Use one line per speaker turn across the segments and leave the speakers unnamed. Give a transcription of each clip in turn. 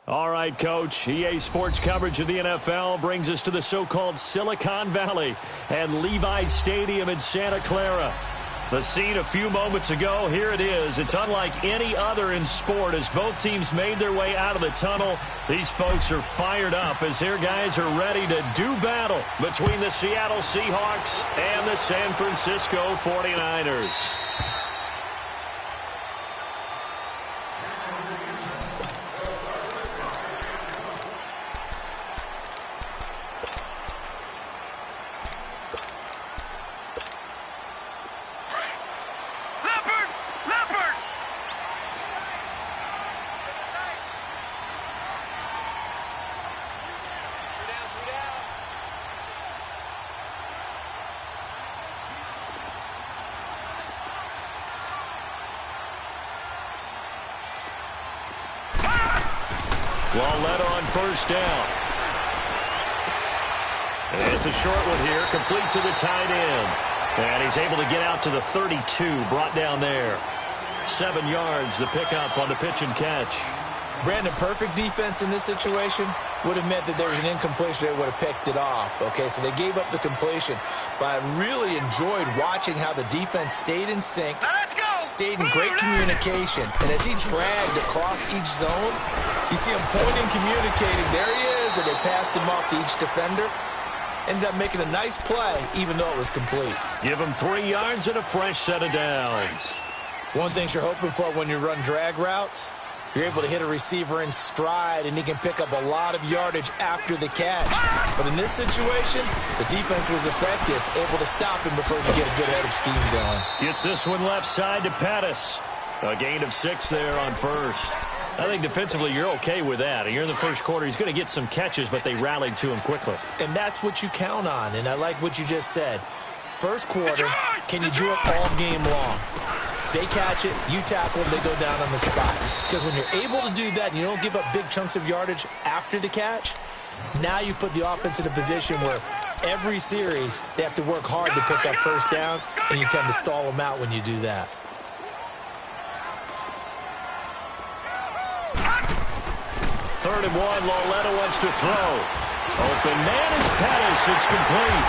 All right, Coach. EA Sports coverage of the NFL brings us to the so-called Silicon Valley and Levi's Stadium in Santa Clara. The scene a few moments ago, here it is. It's unlike any other in sport as both teams made their way out of the tunnel. These folks are fired up as their guys are ready to do battle between the Seattle Seahawks and the San Francisco 49ers. Led on first down. It's a short one here, complete to the tight end. And he's able to get out to the 32, brought down there. 7 yards, the pickup on the pitch and catch.
Brandon, perfect defense in this situation would have meant that there was an incompletion. They would have picked it off. Okay, so they gave up the completion. But I really enjoyed watching how the defense stayed in sync, stayed in great communication. And as he dragged across each zone, you see him pointing, communicating. There he is, and they passed him off to each defender. Ended up making a nice play, even though it was complete.
Give him 3 yards and a fresh set of downs.
One thing you're hoping for when you run drag routes, you're able to hit a receiver in stride, and he can pick up a lot of yardage after the catch. But in this situation, the defense was effective, able to stop him before he could get a good head of steam going.
Gets this one left side to Pettis. A gain of 6 there on first. I think defensively you're okay with that. Here in the first quarter, he's going to get some catches, but they rallied to him quickly.
And that's what you count on, and I like what you just said. First quarter, can you do it all game long? They catch it, you tackle them, they go down on the spot. Because when you're able to do that and you don't give up big chunks of yardage after the catch, now you put the offense in a position where every series they have to work hard to pick up first downs, and you tend to stall them out when you do that.
Third and 1, Lauletta wants to throw. Open man is Pettis. It's complete.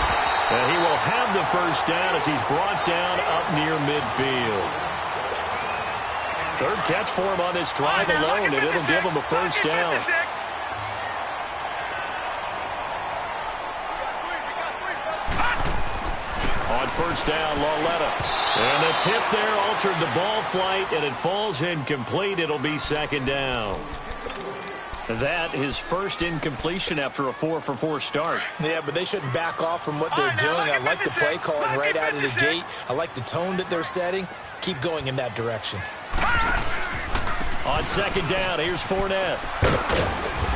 And he will have the first down as he's brought down up near midfield. Third catch for him on this drive alone, and it'll give him a first down. On first down, Lauletta. And the tip there altered the ball flight, and it falls incomplete. It'll be second down. That his first incompletion after a 4-for-4 start.
Yeah, but they shouldn't back off from what they're doing. I like the play calling right out of the gate. I like the tone that they're setting. Keep going in that direction.
On second down, here's Fournette.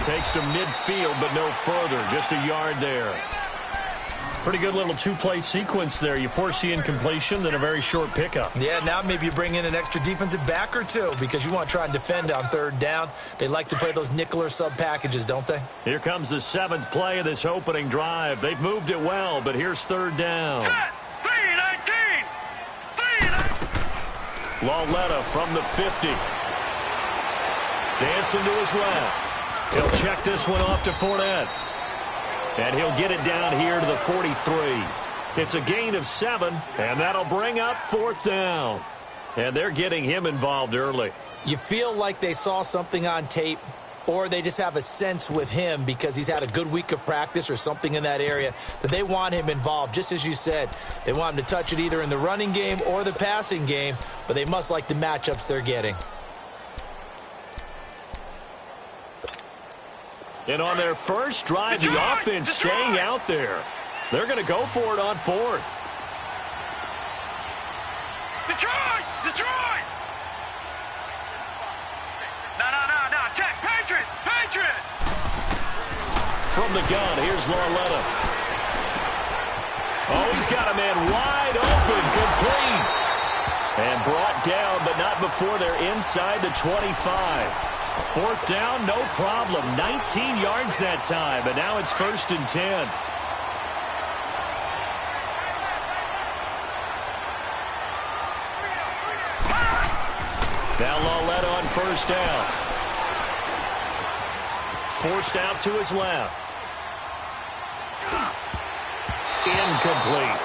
Takes to midfield, but no further. Just a yard there. Pretty good little two-play sequence there. You force the incompletion, then a very short pickup.
Yeah, now maybe you bring in an extra defensive back or two because you want to try and defend on third down. They like to play those nickel or sub packages, don't they?
Here comes the 7th play of this opening drive. They've moved it well, but here's third down. Lauletta from the 50. Dancing to his left. He'll check this one off to Fournette. And he'll get it down here to the 43. It's a gain of 7, and that'll bring up fourth down. And they're getting him involved early.
You feel like they saw something on tape, or they just have a sense with him because he's had a good week of practice or something in that area that they want him involved. Just as you said, they want him to touch it either in the running game or the passing game, but they must like the matchups they're getting.
And on their first drive, the offense staying out there. They're going to go for it on fourth.
Detroit! Detroit! No. Check. Patriot!
From the gun, here's Lauletta. Oh, he's got a man wide open, complete. And brought down, but not before they're inside the 25. Fourth down, no problem. 19 yards that time, but now it's 1st and 10. Now Lauletta on first down. forced out to his left. Incomplete.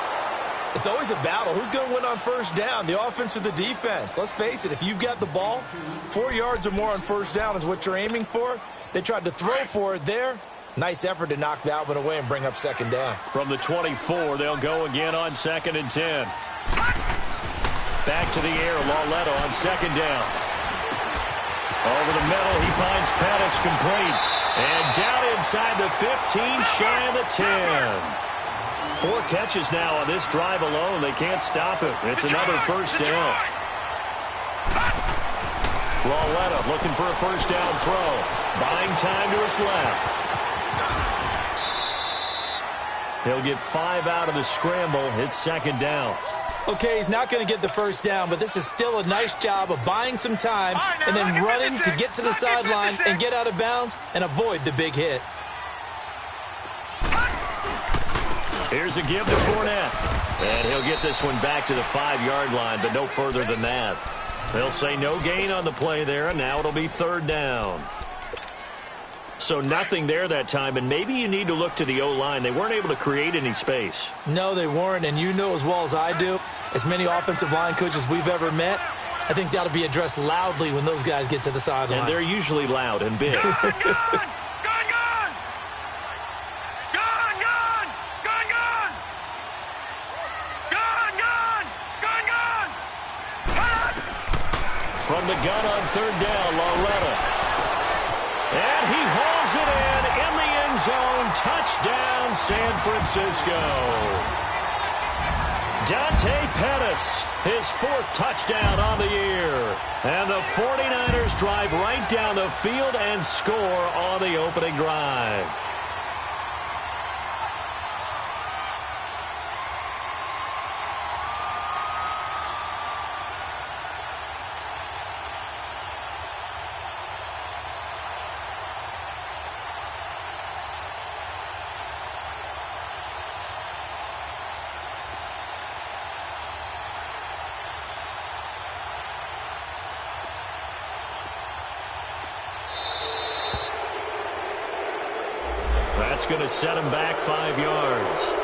It's always a battle. Who's going to win on first down, the offense or the defense? Let's face it, if you've got the ball, 4 yards or more on first down is what you're aiming for. They tried to throw for it there. Nice effort to knock that one away and bring up second down.
From the 24, they'll go again on 2nd and 10. Back to the air, Lauletta on 2nd down. Over the middle, he finds Pettis complete. And down inside the 15, shy of the 10. 4 catches now on this drive alone. They can't stop him. It's another first down. Lauletta looking for a first down throw. Buying time to his left. He'll get 5 out of the scramble. It's second down.
Okay, he's not going to get the first down, but this is still a nice job of buying some time and then running to get to the sideline and get out of bounds and avoid the big hit.
Here's a give to Fournette. And he'll get this one back to the 5-yard line, but no further than that. They'll say no gain on the play there, and now it'll be third down. So nothing there that time, and maybe you need to look to the O-line. They weren't able to create any space.
No, they weren't, and you know as well as I do, as many offensive line coaches we've ever met, I think that'll be addressed loudly when those guys get to the sideline.
And they're usually loud and big. From the gun on third down, Lauletta. And he hauls it in the end zone. Touchdown, San Francisco. Dante Pettis, his 4th touchdown on the year. And the 49ers drive right down the field and score on the opening drive. That's going to set him back 5 yards.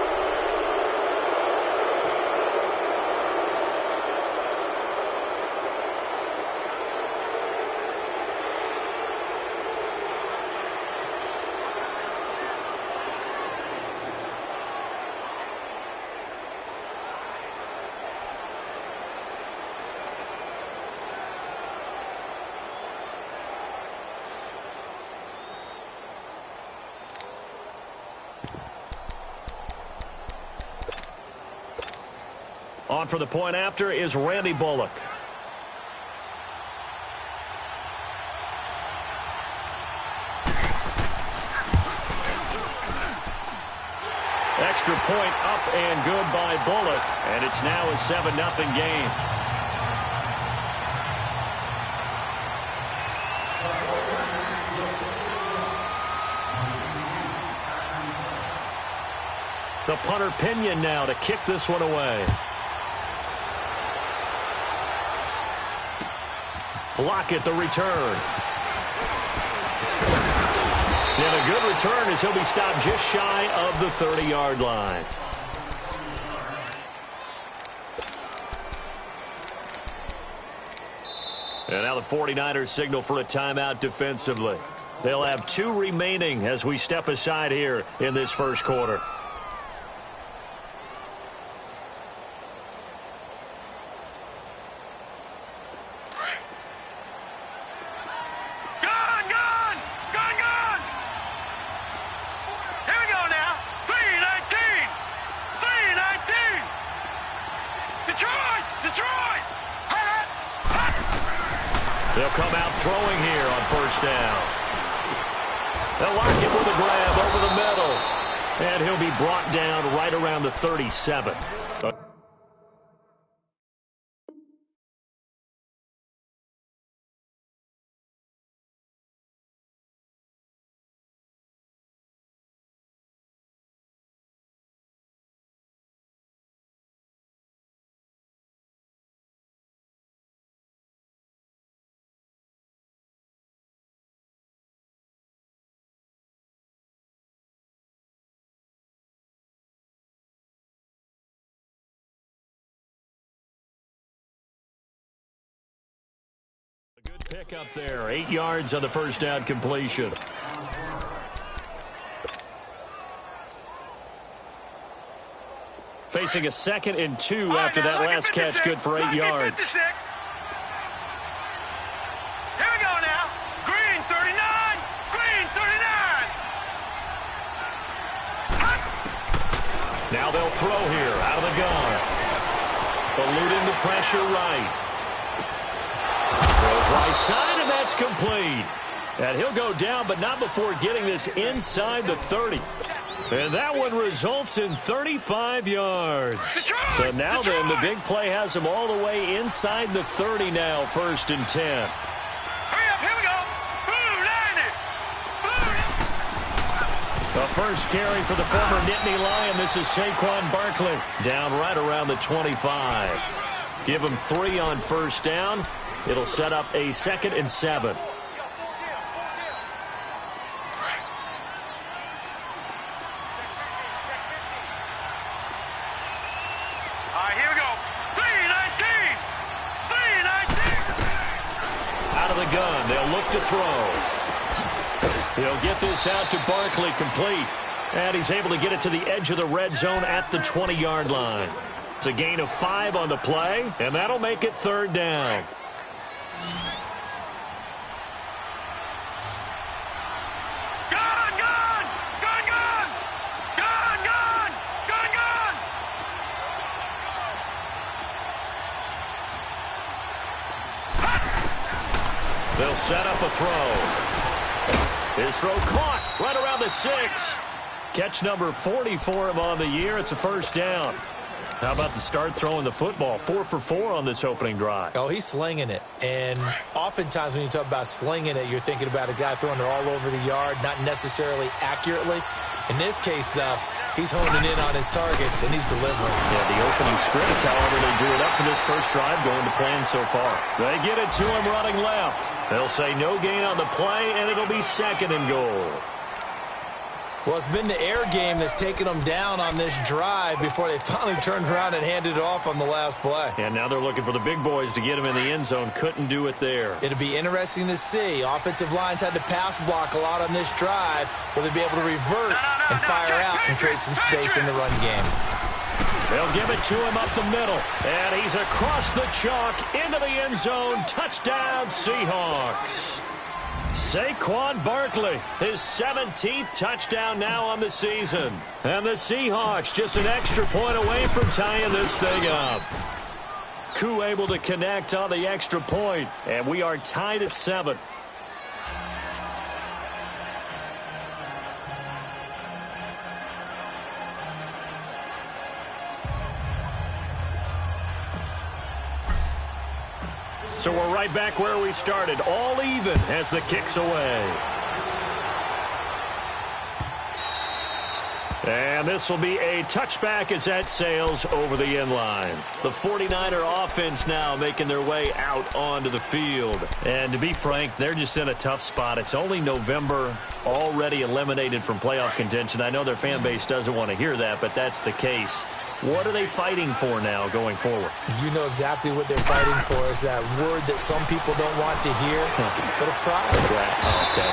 On for the point after is Randy Bullock. Extra point up and good by Bullock. And it's now a 7-0 game. The punter Pinion now to kick this one away. Lockett the return. And a good return as he'll be stopped just shy of the 30-yard line. And now the 49ers signal for a timeout defensively. They'll have 2 remaining as we step aside here in this first quarter. They'll come out throwing here on first down. They'll lock him with a grab over the middle. And he'll be brought down right around the 37. pick up there. 8 yards on the first down completion. Facing a 2nd and 2 after that last catch, good for 8 yards.
56. Here we go now. Green 39. Green 39.
Now they'll throw here out of the gun. Eluding the pressure right. Throws right side, and that's complete. And he'll go down, but not before getting this inside the 30. And that one results in 35 yards. So now then, the big play has him all the way inside the 30 now, 1st and 10.
Hurry up, here we go. Blue, 90.
The first carry for the former Nittany Lion. This is Saquon Barkley down right around the 25. Give him 3 on 1st down. It'll set up a 2nd and 7. Gun. They'll look to throw. He'll get this out to Barkley, complete. And he's able to get it to the edge of the red zone at the 20-yard line. It's a gain of 5 on the play, and that'll make it 3rd down.
Gun, gun! Gun, gun! Gun, gun! Gun, gun!
They'll set up a throw. His throw caught right around the 6. Catch number 40 for him on the year. It's a 1st down. How about the start throwing the football? 4 for 4 on this opening drive.
Oh, he's slinging it. And oftentimes when you talk about slinging it, you're thinking about a guy throwing it all over the yard, not necessarily accurately. In this case, though, he's honing in on his targets, and he's delivering.
Yeah, the opening script, however, they drew it up for this first drive going to plan so far. They get it to him running left. They'll say no gain on the play, and it'll be 2nd and goal.
Well, it's been the air game that's taken them down on this drive before they finally turned around and handed it off on the last play.
And now they're looking for the big boys to get him in the end zone. Couldn't do it there.
It'll be interesting to see. Offensive lines had to pass block a lot on this drive. Will they be able to revert and fire out and create some space in the run game?
They'll give it to him up the middle. And he's across the chalk into the end zone. Touchdown, Seahawks. Saquon Barkley, his 17th touchdown now on the season. And the Seahawks just an extra point away from tying this thing up. Koo able to connect on the extra point, and we are tied at 7. So we're right back where we started, all even as the kick's away. And this will be a touchback as that sails over the end line. The 49er offense now making their way out onto the field. And to be frank, they're just in a tough spot. It's only November, already eliminated from playoff contention. I know their fan base doesn't want to hear that, but that's the case. What are they fighting for now going forward?
You know exactly what they're fighting for. Is that word that some people don't want to hear, but it's pride.
Draft. Oh, okay.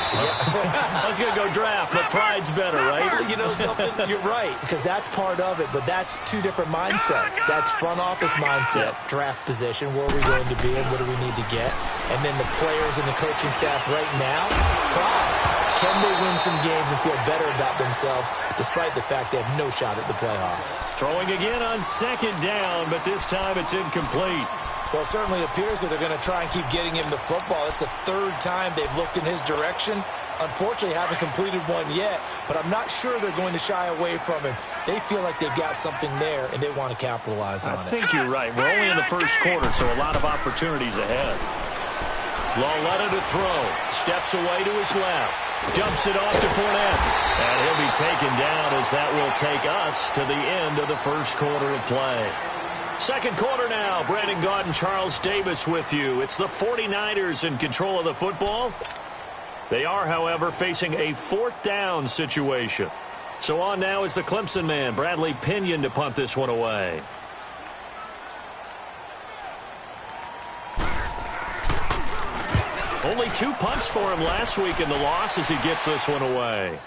I was going to go draft, but pride's better, right?
You know something? You're right, because that's part of it, but that's two different mindsets. That's front office mindset, draft position, where are we going to be and what do we need to get? And then the players and the coaching staff right now, pride. Can they win some games and feel better about themselves despite the fact they have no shot at the playoffs?
Throwing again on 2nd down, but this time it's incomplete.
Well, it certainly appears that they're going to try and keep getting him the football. It's the 3rd time they've looked in his direction. Unfortunately, haven't completed one yet, but I'm not sure they're going to shy away from him. They feel like they've got something there, and they want to capitalize on it.
I think you're right. We're only in the first quarter, so a lot of opportunities ahead. Lauletta to throw. Steps away to his left. Dumps it off to Fournette. And he'll be taken down as that will take us to the end of the first quarter of play. Second quarter now. Brandon Gaudin and Charles Davis with you. It's the 49ers in control of the football. They are, however, facing a 4th down situation. So on now is the Clemson man, Bradley Pinion, to punt this one away. Only 2 punts for him last week in the loss as he gets this one away.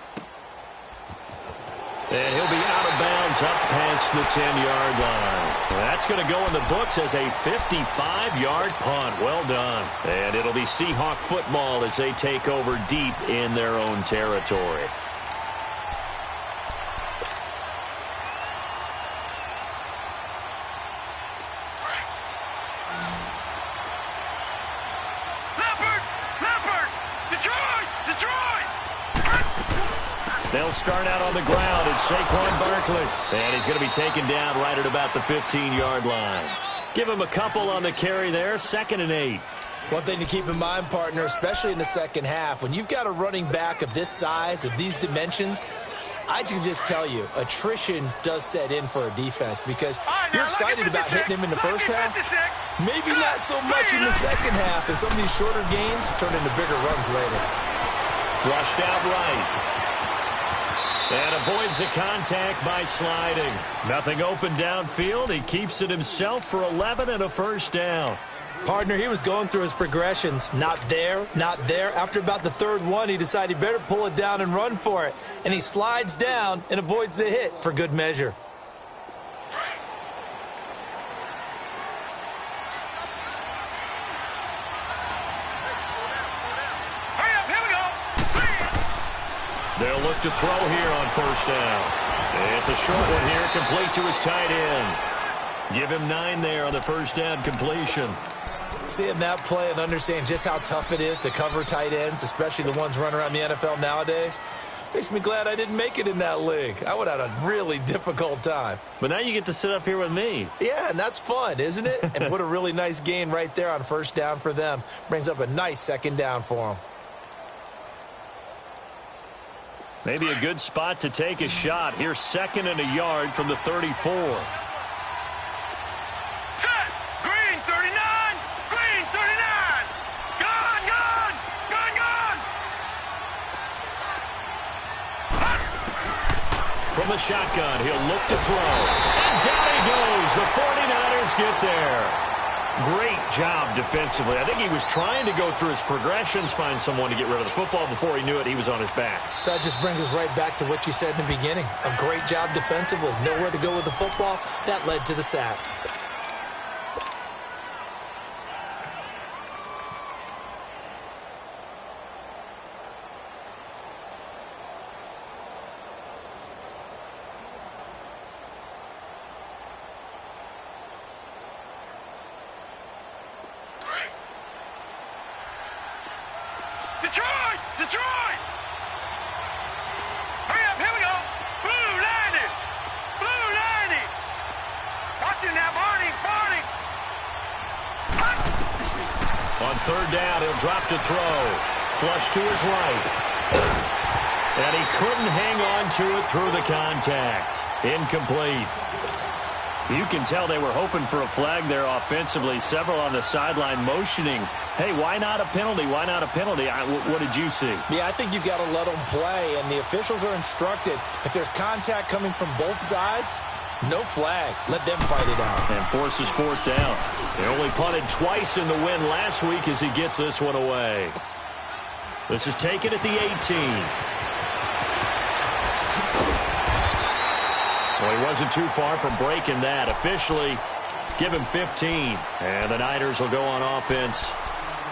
And he'll be out of bounds up past the 10-yard line. That's going to go in the books as a 55-yard punt. Well done. And it'll be Seahawk football as they take over deep in their own territory. They'll start out on the ground. It's Saquon Barkley. And he's going to be taken down right at about the 15-yard line. Give him a couple on the carry there. 2nd and 8.
One thing to keep in mind, partner, especially in the second half, when you've got a running back of this size, of these dimensions, I can just tell you, attrition does set in for a defense because you're excited about hitting him in the first half. Maybe not so much in the second half, and some of these shorter gains turn into bigger runs later.
Flushed out right. And avoids the contact by sliding. Nothing open downfield. He keeps it himself for 11 and a first down.
Partner, he was going through his progressions. Not there, not there. After about the 3rd one, he decided he better pull it down and run for it. And he slides down and avoids the hit for good measure.
They'll look to throw here on first down. It's a short one here, complete to his tight end. Give him 9 there on the first down completion.
Seeing that play and understand just how tough it is to cover tight ends, especially the ones running around the NFL nowadays, makes me glad I didn't make it in that league. I would have had a really difficult time.
But now you get to sit up here with me.
Yeah, and that's fun, isn't it? And what a really nice gain right there on first down for them. Brings up a nice 2nd down for them.
Maybe a good spot to take a shot. Here's 2nd and a yard from the 34.
Set! Green 39! Green 39! Gone! Gone! Gone! Gone!
From the shotgun, he'll look to throw. And down he goes. The 49ers get there. Great job defensively. I think he was trying to go through his progressions, find someone to get rid of the football. Before he knew it, he was on his back.
So that just brings us right back to what you said in the beginning. A great job defensively. Nowhere to go with the football. That led to the sack.
Detroit! Detroit! Hurry up, here we go! Blue 90! Blue 90! Watch it now, Barney! Barney!
On 3rd down, he'll drop to throw. Flush to his right. And he couldn't hang on to it through the contact. Incomplete. You can tell they were hoping for a flag there offensively. Several on the sideline motioning. Hey, why not a penalty? Why not a penalty? What did you see?
Yeah, I think you've got to let them play, and the officials are instructed. If there's contact coming from both sides, no flag. Let them fight it out.
And forces 4th down. They only punted twice in the win last week as he gets this one away. This is taken at the 18. Well, he wasn't too far from breaking that. Officially, give him 15. And the Niners will go on offense.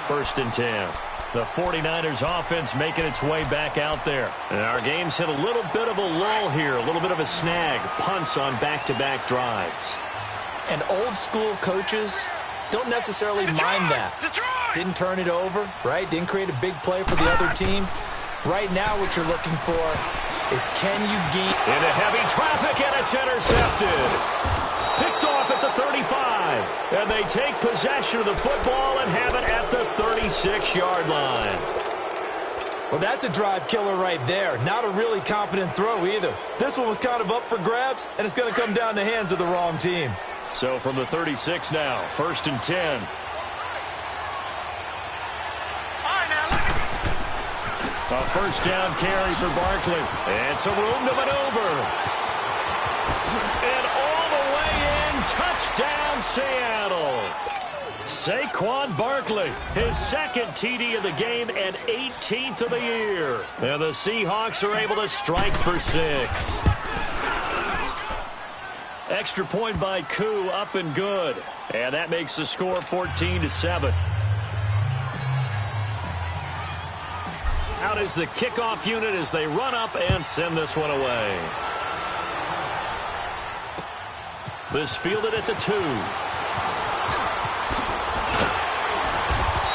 1st and 10. The 49ers offense making its way back out there. And our game's hit a little bit of a lull here. A little bit of a snag. Punts on back-to-back drives.
And old-school coaches don't necessarily mind that. Didn't turn it over, right? Didn't create a big play for the other team. Right now, what you're looking for is can you gain...
Into heavy traffic, and it's intercepted. Picked off at the 35. And they take possession of the football and have it at the 36-yard line.
Well, that's a drive killer right there. Not a really confident throw either. This one was kind of up for grabs, and it's going to come down the hands of the wrong team.
So from the 36 now, 1st and 10. A 1st down carry for Barkley. And some room to maneuver. And all the way in touchdown, Seattle. Saquon Barkley, his second TD of the game and 18th of the year. And the Seahawks are able to strike for 6. Extra point by Koo, up and good. And that makes the score 14-7. Out is the kickoff unit as they run up and send this one away. This fielded at the 2.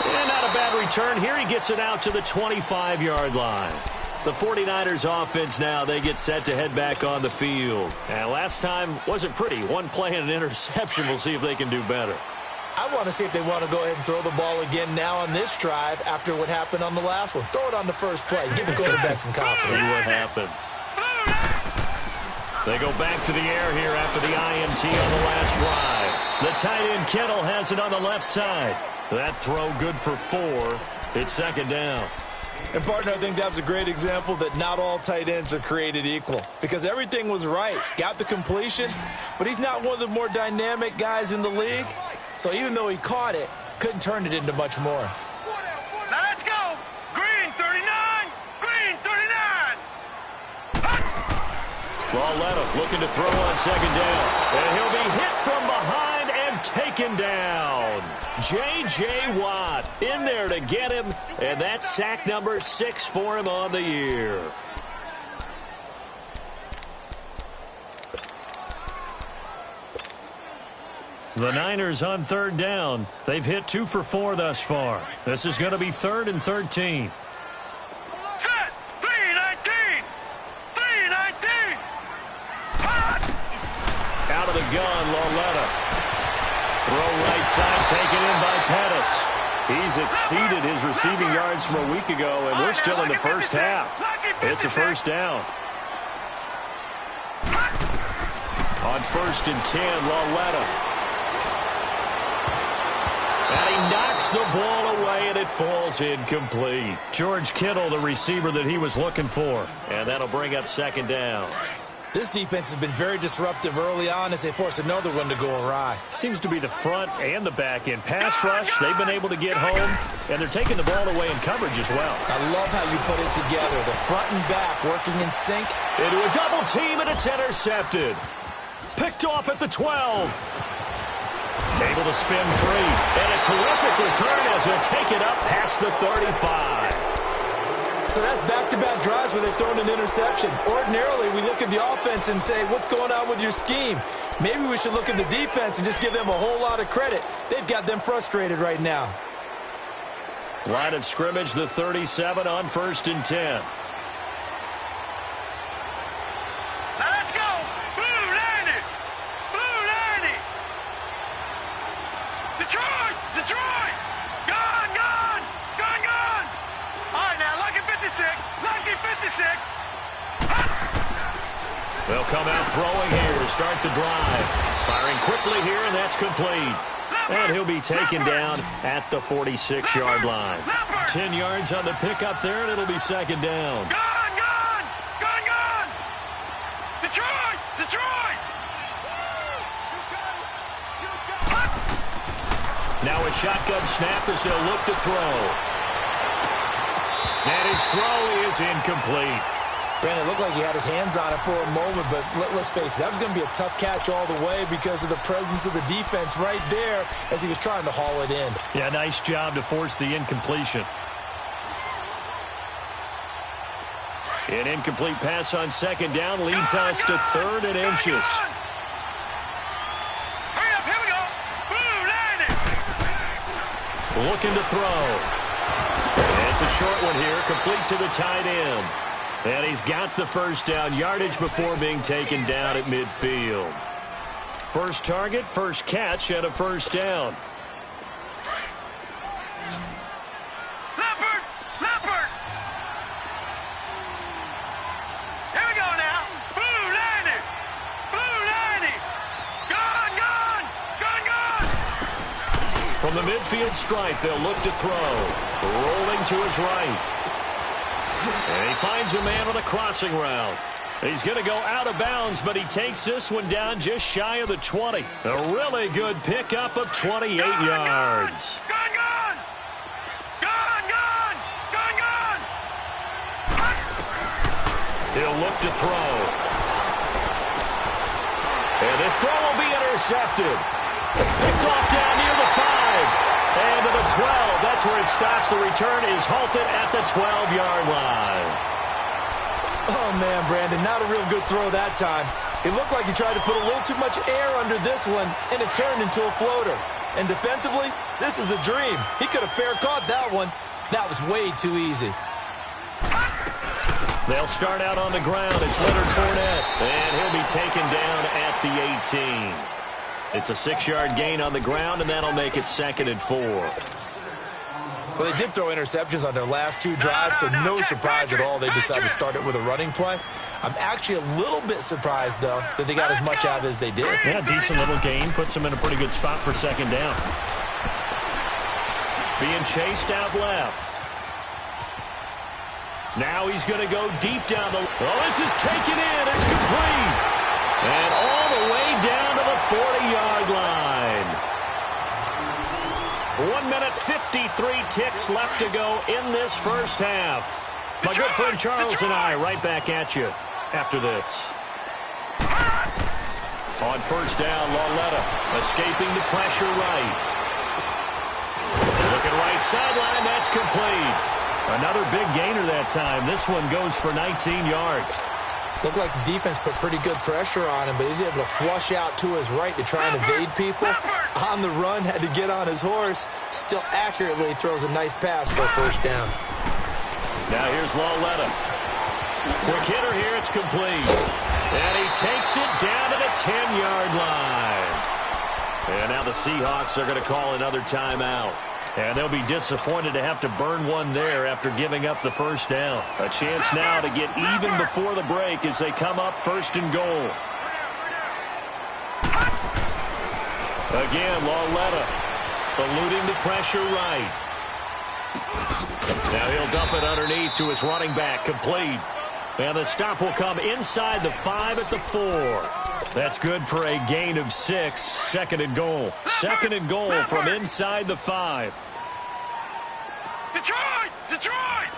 And not a bad return here. He gets it out to the 25-yard line. The 49ers offense now, they get set to head back on the field. And last time wasn't pretty. One play and an interception. We'll see if they can do better.
I want to see if they want to go ahead and throw the ball again now on this drive after what happened on the last one. Throw it on the first play. Give the quarterback some confidence.
See what happens. They go back to the air here after the INT on the last drive. The tight end Kittle has it on the left side. That throw good for 4. It's second down.
And, partner, I think that's a great example that not all tight ends are created equal because everything was right. Got the completion, but he's not one of the more dynamic guys in the league. So even though he caught it, couldn't turn it into much more.
Now let's go. Green 39. Green 39.
Lauletta looking to throw on second down. And he'll be hit from behind and taken down. J.J. Watt in there to get him. And that's sack number 6 for him on the year. The Niners on third down. They've hit 2 for 4 thus far. This is going to be 3rd and 13.
Set. 319. 319.
Out of the gun, Lauletta. Throw right side, taken in by Pettis. He's exceeded his receiving yards from a week ago, and we're still in the first half. It's a first down. On 1st and 10, Lauletta. And he knocks the ball away, and it falls incomplete. George Kittle, the receiver that he was looking for. And that'll bring up second down.
This defense has been very disruptive early on as they force another one to go awry.
Seems to be the front and the back end. Pass rush, they've been able to get home, and they're taking the ball away in coverage as well.
I love how you put it together. The front and back working in sync.
Into a double team, and it's intercepted. Picked off at the 12. Able to spin free. And a terrific return as he'll take it up past the 35.
So that's back-to-back drives where they've thrown an interception. Ordinarily, we look at the offense and say, what's going on with your scheme? Maybe we should look at the defense and just give them a whole lot of credit. They've got them frustrated right now.
Line of scrimmage, the 37 on 1st and 10.
Now let's go. Blue Lanny. Blue Lanny. Detroit. Detroit. Gone, gone. Gone, gone. All right, now, lucky 56. Lucky 56.
They'll come out throwing here to start the drive. Firing quickly here, and that's complete. And he'll be taken down at the 46-yard line. 10 yards on the pickup there, and it'll be second down.
Gone, gone. Gone, gone. Detroit. Detroit.
Now a shotgun snap as they'll look to throw. And his throw is incomplete.
Brandon, it looked like he had his hands on it for a moment, but let's face it, that was going to be a tough catch all the way because of the presence of the defense right there as he was trying to haul it in.
Yeah, nice job to force the incompletion. An incomplete pass on second down leads us to 3rd and inches.
Hurry up, here we go. Blue Lanny.
Looking to throw. It's a short one here, complete to the tight end. And he's got the first down yardage before being taken down at midfield. First target, first catch, and a first down.
Leopard. Leopard. Here we go now. Blue Lanny. Blue Lanny. Gone, gone. Gone, gone.
From the midfield stripe, they'll look to throw. Rolling to his right. And he finds a man on a crossing route. He's going to go out of bounds, but he takes this one down just shy of the 20. A really good pickup of 28 yards.
Gone, gone! Gone, gone! Gone, gone!
He'll look to throw. And this throw will be intercepted. Picked off down near the 5. And to the 12. That's where it stops. The return is halted at the 12-yard line.
Oh, man, Brandon, not a real good throw that time. It looked like he tried to put a little too much air under this one, and it turned into a floater. And defensively, this is a dream. He could have fair caught that one. That was way too easy.
They'll start out on the ground. It's Leonard Fournette, and he'll be taken down at the 18. It's a 6-yard gain on the ground, and that'll make it 2nd and 4.
Well, they did throw interceptions on their last 2 drives, so no surprise at all they decided to start it with a running play. I'm actually a little bit surprised, though, that they got as much out of it as they did.
Yeah, decent little gain. Puts them in a pretty good spot for 2nd down. Being chased out left. Now he's going to go deep down the... Oh, this is taken in. It's complete. And all the way down to the 40-yard line. 1 minute, 53 ticks left to go in this first half. My good friend Charles and I right back at you after this. On first down, Lauletta escaping the pressure right. Looking right sideline, that's complete. Another big gainer that time. This one goes for 19 yards.
Looked like the defense put pretty good pressure on him, but he's able to flush out to his right to try and evade people. On the run, had to get on his horse. Still accurately throws a nice pass for a first down.
Now here's Lauletta. Quick hitter here, it's complete. And he takes it down to the 10-yard line. And now the Seahawks are going to call another timeout. And they'll be disappointed to have to burn one there after giving up the first down. A chance now to get even before the break as they come up 1st and goal. Again, Lauletta eluding the pressure right. Now he'll dump it underneath to his running back, complete. And the stop will come inside the 5 at the 4. That's good for a gain of 6. 2nd and goal. 2nd and goal from inside the 5.
Detroit! Detroit!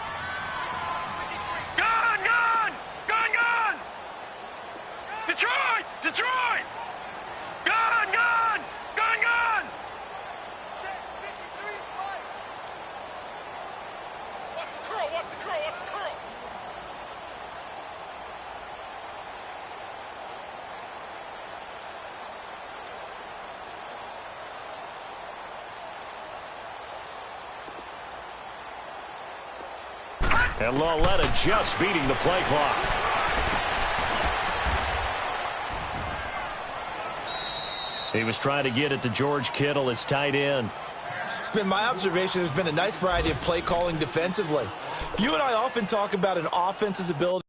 Gone, gone! Gone, gone! Detroit! Detroit! Gone, gone! Gone, gone! Check 53 spot. Watch the curl, watch the curl, watch the curl.
And Lauletta just beating the play clock. He was trying to get it to George Kittle, his tight end.
It's been my observation there's been a nice variety of play calling defensively. You and I often talk about an offense's ability.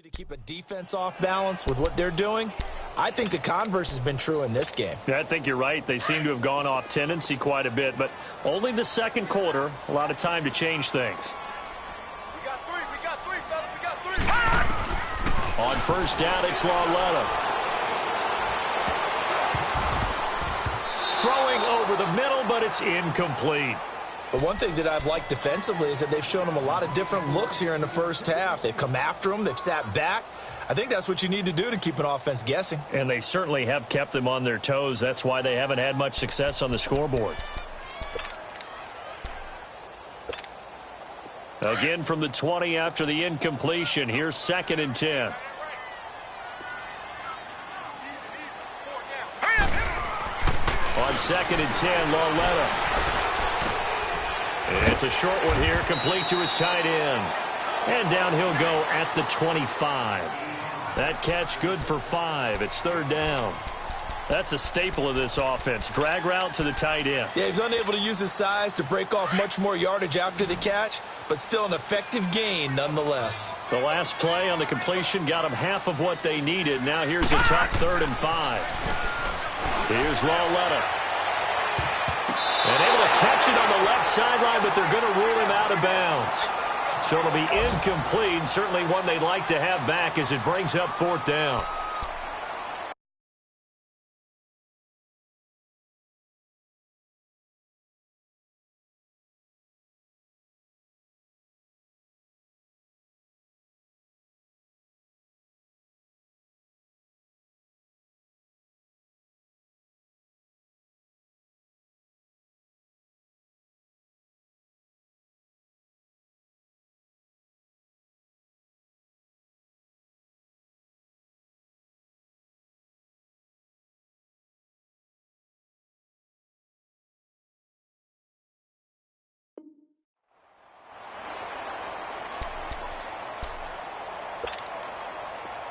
To keep a defense off balance with what they're doing. I think the converse has been true in this game.
Yeah, I think you're right. They seem to have gone off tendency quite a bit, but only the 2nd quarter, a lot of time to change things.
We got 3, fellas, we got 3.
On first down, it's Lauletta. Throwing over the middle, but it's incomplete.
The one thing that I've liked defensively is that they've shown them a lot of different looks here in the first half. They've come after them. They've sat back. I think that's what you need to do to keep an offense guessing.
And they certainly have kept them on their toes. That's why they haven't had much success on the scoreboard. Again from the 20 after the incompletion. Here's 2nd and 10. On 2nd and 10, Lauletta. And it's a short one here, complete to his tight end. And down he'll go at the 25. That catch good for 5. It's third down. That's a staple of this offense. Drag route to the tight end.
Yeah, he's unable to use his size to break off much more yardage after the catch, but still an effective gain nonetheless.
The last play on the completion got them half of what they needed. Now here's a tough 3rd and 5. Here's Lawletta. And able to catch it on the left sideline, but they're going to rule him out of bounds. So it'll be incomplete, certainly one they'd like to have back as it brings up 4th down.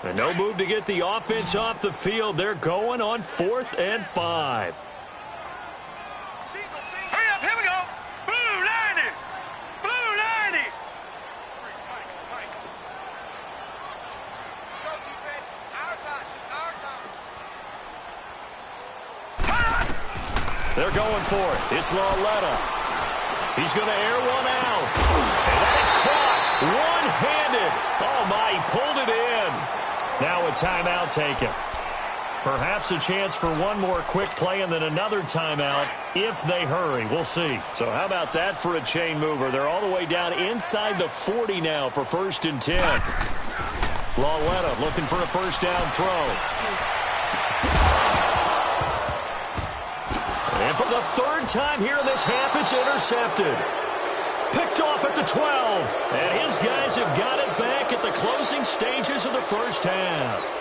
And no move to get the offense off the field. They're going on 4th and 5.
Hurry up, here we go. Blue 90. Blue 90.
Let's go, defense. Our time. It's our time.
They're going for it. It's Lawletta. He's going to air one out. And that is caught one-handed. Oh, my, he pulled it in. Now a timeout taken. Perhaps a chance for one more quick play and then another timeout if they hurry. We'll see. So how about that for a chain mover? They're all the way down inside the 40 now for 1st and 10. Lawletta looking for a first down throw. And for the 3rd time here in this half, it's intercepted. Picked off at the 12. And his guys have got it back at the closing stages of the first half.